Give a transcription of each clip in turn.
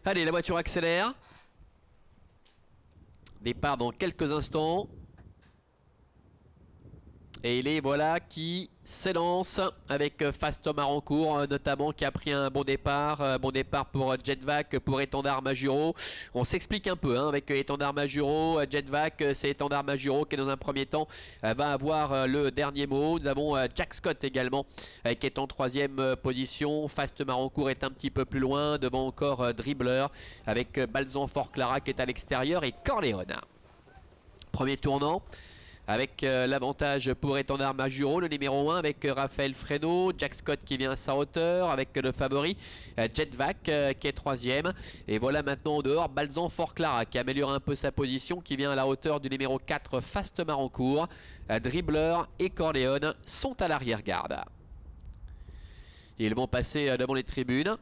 Allez, la voiture accélère. Départ dans quelques instants. Et il est voilà qui s'élance avec Fast Marancourt notamment qui a pris un bon départ pour Jetvac, pour Étendard Majuro. On s'explique un peu avec Étendard Majuro. Jetvac, c'est Étendard Majuro qui dans un premier temps va avoir le dernier mot. Nous avons Jack Scott également qui est en troisième position. Fast Marancourt est un petit peu plus loin, devant encore Dribbler avec Balzan Fort Clara qui est à l'extérieur et Corleone. Premier tournant avec l'avantage pour Étendard Majuro, le numéro 1 avec Raphaël Freno, Jack Scott qui vient à sa hauteur avec le favori Jetvac qui est troisième. Et voilà maintenant au dehors Balzan Fort Clara qui améliore un peu sa position, qui vient à la hauteur du numéro 4 Fast Marancourt. Dribbler et Corleone sont à l'arrière-garde. Ils vont passer devant les tribunes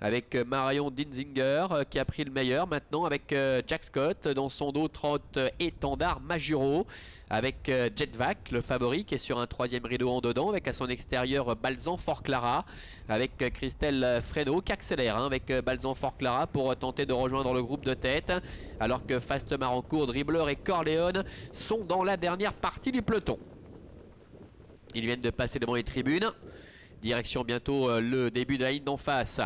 avec Marion Dinzinger qui a pris le meilleur maintenant avec Jack Scott. Dans son dos trotte Étendard Majuro avec Jetvac, le favori qui est sur un troisième rideau en dedans, avec à son extérieur Balzan Fort Clara avec Christelle Freno qui accélère avec Balzan Fort Clara pour tenter de rejoindre le groupe de tête, alors que Fast Marancourt, Dribbler et Corleone sont dans la dernière partie du peloton. Ils viennent de passer devant les tribunes. Direction bientôt le début de la ligne d'en face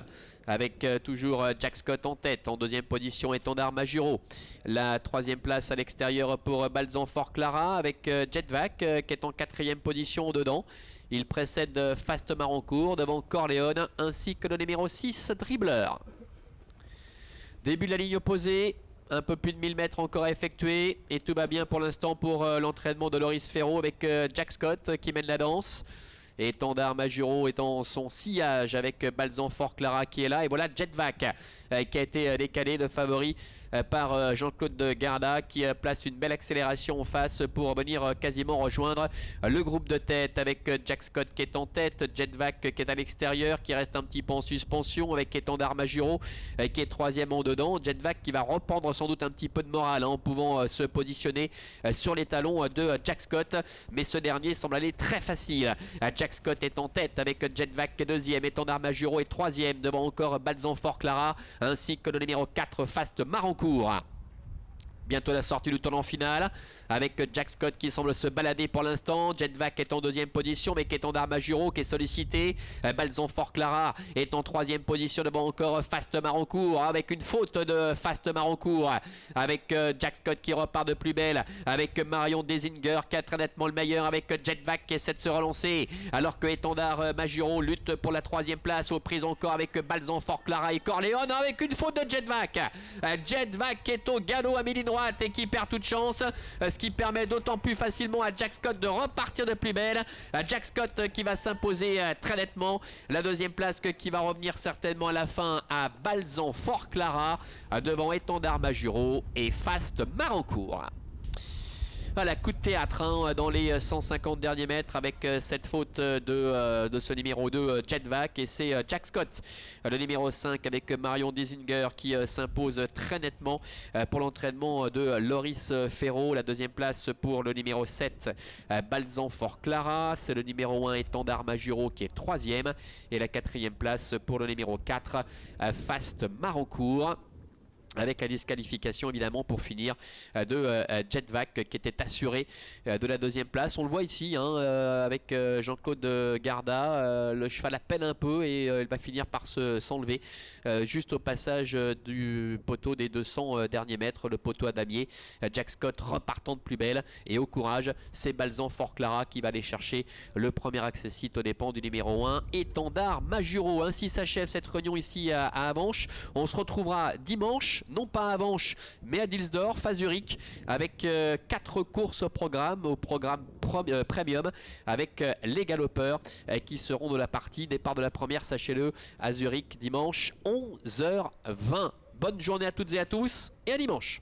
avec toujours Jack Scott en tête. En deuxième position Étendard Majuro. La troisième place à l'extérieur pour Balzan Fort Clara avec Jetvac qui est en quatrième position dedans. Il précède Fast Marancourt devant Corleone ainsi que le numéro 6 Dribbler. Début de la ligne opposée. Un peu plus de 1000 mètres encore à effectuer et tout va bien pour l'instant pour l'entraînement de Loris Ferro avec Jack Scott qui mène la danse. Et Étendard Majuro est en son sillage avec Balzan Fort Clara qui est là. Et voilà Jetvac qui a été décalé, le favori par Jean-Claude Garda qui place une belle accélération en face pour venir quasiment rejoindre le groupe de tête avec Jack Scott qui est en tête, Jetvac qui est à l'extérieur, qui reste un petit peu en suspension avec Étendard Majuro qui est troisième en dedans. Jetvac qui va reprendre sans doute un petit peu de morale en pouvant se positionner sur les talons de Jack Scott, mais ce dernier semble aller très facile. Jack Scott est en tête avec Jetvac deuxième, Étendard Majuro est troisième devant encore Balzan Fort Clara ainsi que le numéro 4 Fast Marancourt. Bientôt la sortie du tournant final avec Jack Scott qui semble se balader pour l'instant. Jetvac est en deuxième position mais Étendard Majuro qui est sollicité. Balzan Fort Clara est en troisième position devant encore Fast Marancourt avec une faute de Fast Marancourt avec Jack Scott qui repart de plus belle avec Marion Desinger qui a très nettement le meilleur avec Jetvac qui essaie de se relancer alors que Étendard Majuro lutte pour la troisième place aux prises encore avec Balzan Fort Clara et Corleone avec une faute de Jetvac. Jetvac qui est au galop à mi-ligne droite et qui perd toute chance, ce qui permet d'autant plus facilement à Jack Scott de repartir de plus belle. Jack Scott qui va s'imposer très nettement. La deuxième place qui va revenir certainement à la fin à Balzan Fort Clara devant Étendard Majuro et Fast Marancourt. Voilà, coup de théâtre dans les 150 derniers mètres avec cette faute de ce numéro 2 Jetvac, et c'est Jack Scott, le numéro 5 avec Marion Desinger qui s'impose très nettement pour l'entraînement de Loris Ferro. La deuxième place pour le numéro 7 Balzan Fort Clara, c'est le numéro 1 Étendard Majuro qui est troisième, et la quatrième place pour le numéro 4 Fast Marancourt, avec la disqualification évidemment pour finir de Jetvac qui était assuré de la deuxième place. On le voit ici avec Jean-Claude Garda, le cheval à peine un peu et il va finir par s'enlever juste au passage du poteau des 200 derniers mètres, le poteau à damier. Jack Scott repartant de plus belle, et au courage c'est Balzan Fort Clara qui va aller chercher le premier accessite aux dépens du numéro 1 Étendard Majuro. Ainsi s'achève cette réunion ici à Avenches. On se retrouvera dimanche, non pas à Avenches mais à Dilsdorf, à Zurich, avec 4 courses au programme premium, avec les galopeurs qui seront de la partie. Départ de la première, sachez-le, à Zurich dimanche 11h20. Bonne journée à toutes et à tous et à dimanche.